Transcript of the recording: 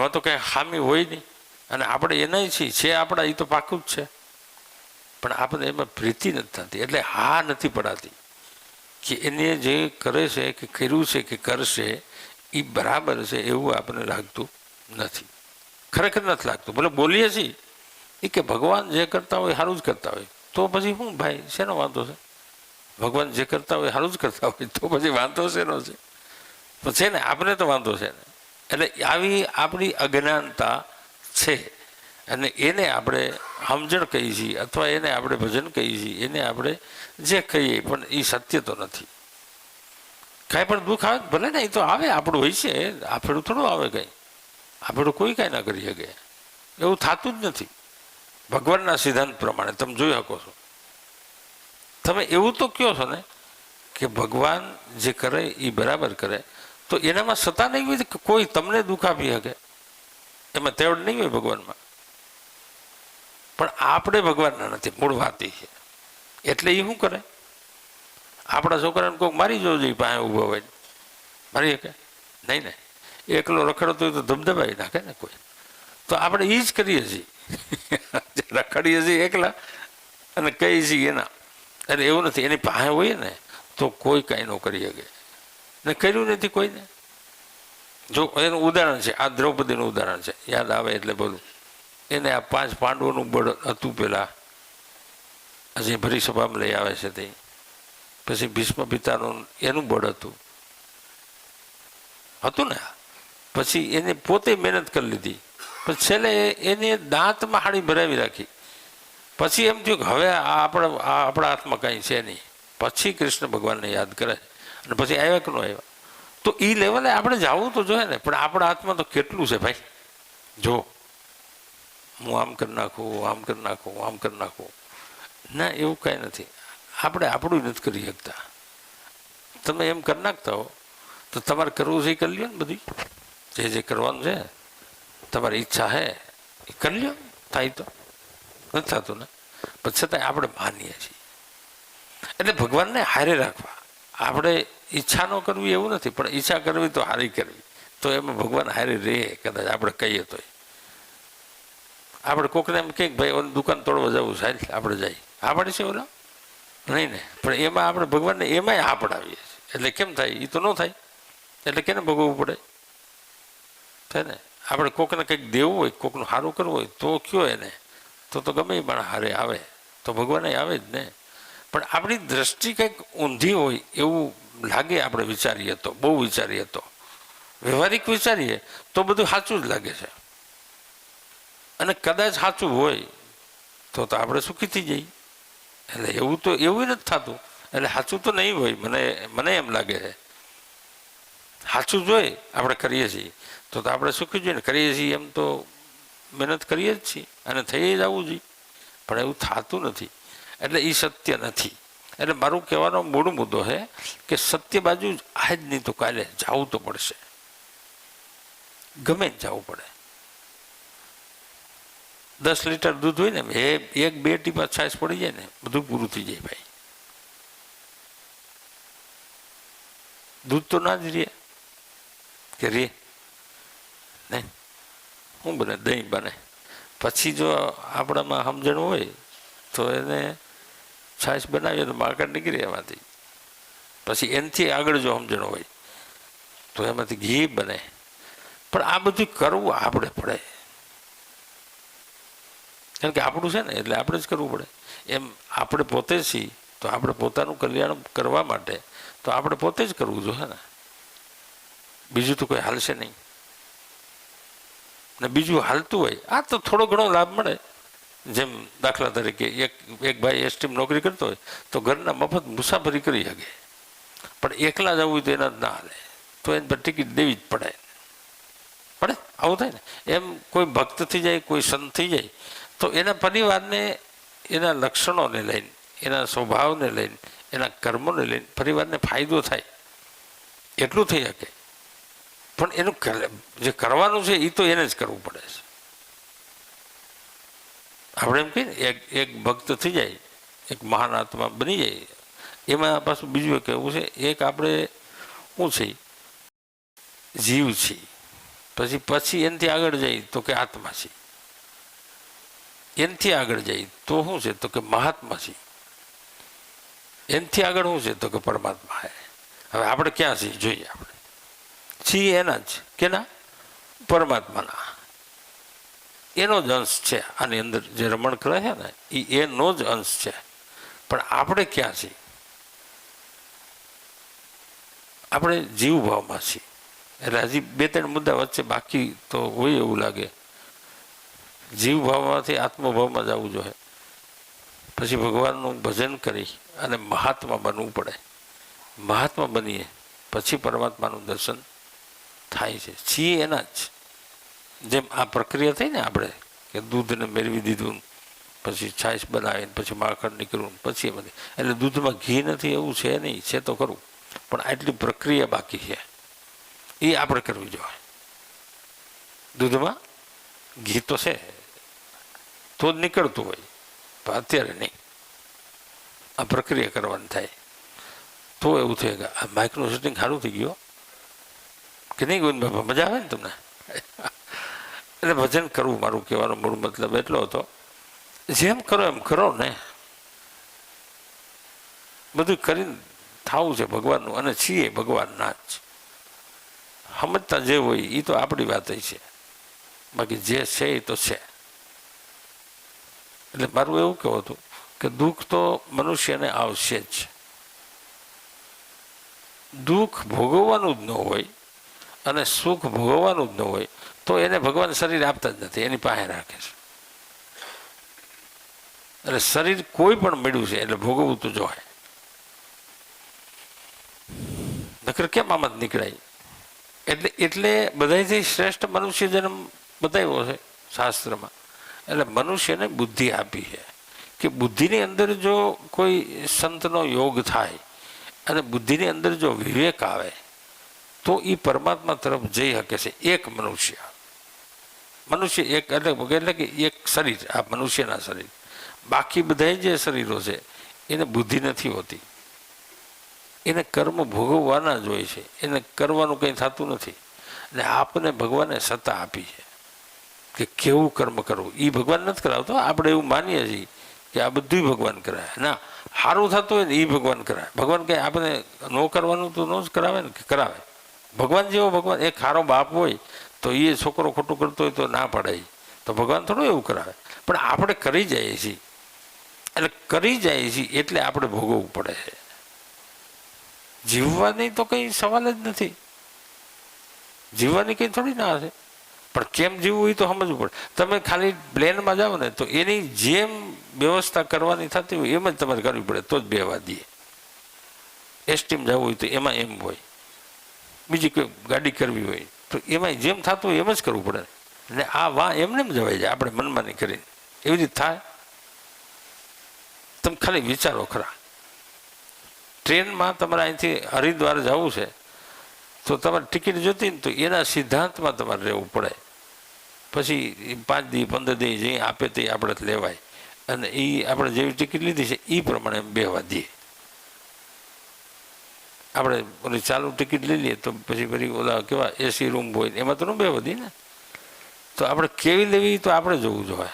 એમાં તો કંઈ ખામી હોય નહીં, અને આપણે એનાય છીએ છે આપણા, એ તો પાકું જ છે. પણ આપણે એમાં પ્રીતિ નથી થતી, એટલે હા નથી પડાતી કે એને જે કરે છે કે કર્યું છે કે કરશે એ બરાબર છે એવું આપણને લાગતું નથી, ખરેખર નથી લાગતું. ભલે બોલીએ છીએ એ કે ભગવાન જે કરતા હોય સારું જ કરતા હોય, તો પછી શું ભાઈ શેનો વાંધો છે? ભગવાન જે કરતા હોય સારું જ કરતા હોય તો પછી વાંધો શેનો છે? તો છે ને, આપણે તો વાંધો છે ને. એટલે આવી આપણી અજ્ઞાનતા છે, અને એને આપણે સમજણ કહીએ છીએ, અથવા એને આપણે ભજન કહીએ છીએ, એને આપણે જે કહીએ, પણ એ સત્ય તો નથી. કાંઈ પણ દુઃખ આવે ભલે ને, એ તો આવે, આપણું હોય છે, આપણું થોડું આવે કંઈ, આપણું કોઈ કાંઈ ના કરી શકે, એવું થતું જ નથી. ભગવાનના સિદ્ધાંત પ્રમાણે તમે જોઈ શકો છો. તમે એવું તો કહો છો ને કે ભગવાન જે કરે એ બરાબર કરે, તો એનામાં સત્તા નહીં હોય કે કોઈ તમને દુઃખ આપી શકે, એમાં તેવડ નહીં હોય ભગવાનમાં. પણ આપણે ભગવાનના નથી, મૂળ વાત એ છે. એટલે એ શું કરે? આપણા છોકરાને કોઈક મારી જવું જોઈએ, પાસે ઊભો હોય મારી શકે નહીં ને? એકલો રખડતો હોય તો ધબધબાવી નાખે ને કોઈ. તો આપણે એ જ કરીએ છીએ, રખડીએ છીએ એકલા અને કહીએ છીએ એના. એટલે એવું નથી, એની પાસે હોય ને તો કોઈ કાંઈ ન કરી શકે, ને કર્યું નથી કોઈને. જો એનું ઉદાહરણ છે, આ દ્રૌપદીનું ઉદાહરણ છે, યાદ આવે એટલે બોલું. એને આ 5 પાંડવોનું બળ હતું પહેલાં, હજી ભરી સભામાં લઈ આવે છે તે. પછી ભીષ્મ પિતાનું એનું બળ હતું ને. પછી એને પોતે મહેનત કરી લીધી, પછી છેલ્લે એને દાંતમાં હાડી ભરાવી રાખી. પછી એમ થયું કે હવે આપણા હાથમાં કાંઈ છે નહીં. પછી કૃષ્ણ ભગવાનને યાદ કરે, અને પછી આવ્યા કે ન આવ્યા. તો એ લેવલે આપણે જવું તો જોઈએ ને, પણ આપણા હાથમાં તો કેટલું છે ભાઈ. જો હું આમ કરી નાખું, આમ કરી નાખું, આમ કરી નાખું, ના એવું કાંઈ નથી. આપણે આપણું નથી કરી શકતા. તમે એમ કરી નાખતા હો તો તમારે કરવું છે એ કરી લ્યો ને. બધી જે કરવાનું છે તમારી ઈચ્છા હે એ કરી લ્યો, થાય તો. નથી થતું ને, પણ છતાંય આપણે માનીએ છીએ. એટલે ભગવાનને હારે રાખવા, આપણે ઈચ્છા ન કરવી એવું નથી, પણ ઈચ્છા કરવી તો હારી કરવી, તો એમાં ભગવાન હારે રહે. કદાચ આપણે કહીએ તો આપણે કોકને એમ કંઈક ભાઈ ઓલી દુકાન તોડવા જવું સાહેબ, આપણે જઈએ, હા પાડે છે ઓલા નહીં ને, પણ એમાં આપણે ભગવાનને એમાંય હા પડાવીએ છીએ. એટલે કેમ થાય? એ તો ન થાય. એટલે કેને ભોગવવું પડે? થાય ને. આપણે કોકને કંઈક દેવું હોય, કોકનું સારું કરવું હોય તો કયો એને, તો ગમે એ માણસ હારે આવે, તો ભગવાન આવે જ ને. પણ આપણી દ્રષ્ટિ કંઈક ઊંધી હોય એવું લાગે. આપણે વિચારીએ તો, બહુ વિચારીએ તો, વ્યવહારિક વિચારીએ તો બધું સાચું જ લાગે છે. અને કદાચ સાચું હોય તો આપણે સુખી થઈ જઈએ. એટલે એવું નથી થતું. એટલે સાચું તો નહીં હોય, મને એમ લાગે છે. સાચું જોઈ આપણે કરીએ છીએ તો આપણે સુખી જોઈએ ને. કરીએ છીએ એમ તો મહેનત કરીએ જ છીએ, અને થઈ જ આવવું જોઈએ, પણ એવું થતું નથી. એટલે એ સત્ય નથી. એટલે મારું કહેવાનો મૂળ મુદ્દો છે કે સત્ય બાજુ આજ નહીં તો કાલે જવું તો પડશે, ગમે જ જવું પડે. 10 લીટર દૂધ હોય ને, એક બે ટીપા છાશ પડી જાય ને, બધું પૂરું થઈ જાય ભાઈ. દૂધ તો ના જ રહે કે રે નહીં. શું બને? દહીં બને. પછી જો આપણામાં સમજણ હોય તો એને છાશ બનાવીએ તો માળકા નીકળે એમાંથી. પછી એનાથી આગળ જો સમજણ હોય તો એમાંથી ઘી બને. પણ આ બધું કરવું આપણે પડે, કારણ કે આપણું છે ને, એટલે આપણે જ કરવું પડે. એમ આપણે પોતે છીએ તો આપણે પોતાનું કલ્યાણ કરવા માટે તો આપણે પોતે જ કરવું જોઈએ ને. બીજું તો કોઈ હાલશે નહીં. ને બીજું હાલતું હોય આ તો થોડો ઘણો લાભ મળે. જેમ દાખલા તરીકે એક ભાઈ એસટી નોકરી કરતો હોય તો ઘરના મફત મુસાફરી કરી શકે, પણ એકલા જવું હોય તો એના જ ના હાલે, તો એને પર ટિકિટ દેવી જ પડે. આવું થાય ને. એમ કોઈ ભક્ત થઈ જાય, કોઈ સંત થઈ જાય તો એના પરિવારને, એના લક્ષણોને લઈને, એના સ્વભાવને લઈને, એના કર્મોને લઈને પરિવારને ફાયદો થાય, એટલું થઈ શકે. પણ એનું જે કરવાનું છે એ તો એને જ કરવું પડે છે. આપણે એમ કહીએ ને, એક ભક્ત થઈ જાય, એક મહાન આત્મા બની જાય, એમાં પાછું બીજું કેવું છે, એક આપણે શું છે, જીવ છીએ. પછી એનાથી આગળ જાય તો કે આત્મા છે, એનાથી આગળ જાય તો શું છે તો કે મહાત્મા છે, એનાથી આગળ શું છે તો કે પરમાત્મા છે. હવે આપણે ક્યાં છીએ જોઈએ, આપણે છીએ એના જ કેના પરમાત્માના, એનો જ અંશ છે. આની અંદર જે રમણ કરે છે ને એનો જ અંશ છે. પણ આપણે ક્યાં છીએ? આપણે જીવભાવમાં છીએ. એટલે હજી 2-3 મુદ્દા વચ્ચે બાકી તો હોય એવું લાગે. જીવભાવમાંથી આત્મભાવમાં જવું જોઈએ, પછી ભગવાનનું ભજન કરી અને મહાત્મા બનવું પડે. મહાત્મા બનીએ પછી પરમાત્માનું દર્શન થાય છે. છીએ એના જ. જેમ આ પ્રક્રિયા થઈ ને, આપણે કે દૂધને મેળવી દીધું, પછી છાશ બનાવીને પછી માખણ નીકળ્યું, પછી એમાં એટલે દૂધમાં ઘી નથી એવું છે નહીં, છે તો ખરું, પણ આટલી પ્રક્રિયા બાકી છે, એ આપણે કરવી જોઈએ. દૂધમાં ઘી તો છે તો જ નીકળતું હોય, પણ અત્યારે નહીં. આ પ્રક્રિયા કરવાની થાય તો એવું થાય કે આ માઇકનું સેટિંગ સારું થઈ ગયું કે નહીં ગોવિંદ બાપા? મજા આવે ને તમને? એટલે ભજન કરવું, મારું કહેવાનો મૂળ મતલબ એટલો હતો, જેમ કરો એમ કરો ને, બધું કરીને થવું છે ભગવાનનું, અને છીએ ભગવાનના જ. સમજતા જે હોય એ તો આપણી વાત છે, બાકી જે છે એ તો છે. એટલે મારું એવું કહેવું હતું કે દુઃખ તો મનુષ્યને આવશે જ. દુઃખ ભોગવવાનું જ ન હોય અને સુખ ભોગવવાનું જ ન હોય તો એને ભગવાન શરીર આપતા જ નથી, એની પાસે રાખે છે. એટલે શરીર કોઈ પણ મળ્યું છે એટલે ભોગવવું તો જોઈએ, નકર કેમ આમ જ નીકળાય? એટલે બધાથી શ્રેષ્ઠ મનુષ્ય જન્મ બતાવ્યો છે શાસ્ત્રમાં. એટલે મનુષ્યને બુદ્ધિ આપી છે કે બુદ્ધિની અંદર જો કોઈ સંતનો યોગ થાય અને બુદ્ધિની અંદર જો વિવેક આવે તો એ પરમાત્મા તરફ જઈ શકે છે. એક મનુષ્ય એક એટલે કે એક શરીર, આ મનુષ્યના શરીર. બાકી બધા જે શરીરો છે એને બુદ્ધિ નથી હોતી, એને કર્મ ભોગવવાના જ હોય છે, એને કરવાનું કંઈ થતું નથી. અને આપને ભગવાને સત્તા આપી છે કે કેવું કર્મ કરવું. એ ભગવાન નથી કરાવતો, આપણે એવું માનીએ છીએ કે આ બધું ભગવાન કરાવે. ના, સારું થતું હોય ને એ ભગવાન કરાવે. ભગવાન કંઈ આપણે ન કરવાનું તો ન જ કરાવે ને, કે કરાવે. ભગવાન જેવો ભગવાન, એક સારો બાપ હોય તો એ છોકરો ખોટું કરતો હોય તો ના પડાય, તો ભગવાન થોડું એવું કરાવે. પણ આપણે કરી જઈએ છીએ, એટલે કરી જાય છે એટલે આપણે ભોગવવું પડે છે. જીવવાની તો કંઈ સવાલ જ નથી, જીવવાની કંઈ થોડી ના હશે, પણ કેમ જીવવું એ તો સમજવું પડે. તમે ખાલી પ્લેનમાં જાઓ ને તો એની જેમ વ્યવસ્થા કરવાની થતી હોય એમ જ તમારે કરવી પડે, તો જ બેહવા દઈએ. એસટીમાં જવું હોય તો એમાં એમ હોય, બીજી કોઈ ગાડી કરવી હોય તો એમાં જેમ થતું હોય એમ જ કરવું પડે. અને આ એમને જ જવાય જાય આપણે મનમાની કરીને, એવી રીતે થાય. તમે ખાલી વિચારો ખરા, ટ્રેનમાં તમારે અહીંથી હરિદ્વાર જવું છે તો તમારે ટિકિટ જોતી ને તો એના સિદ્ધાંતમાં તમારે રહેવું પડે. પછી 5 દી 15 દી જે આપે તે આપણે લેવાય, અને એ આપણે જેવી ટિકિટ લીધી છે એ પ્રમાણે બેહવા દઈએ. આપણે ઓલી ચાલુ ટિકિટ લઈ લઈએ તો પછી ઓલા કેવા એસી રૂમ હોય એમાં તો ન બેહવા દઈએ ને. તો આપણે કેવી લેવી તો આપણે જોવું જોઈએ.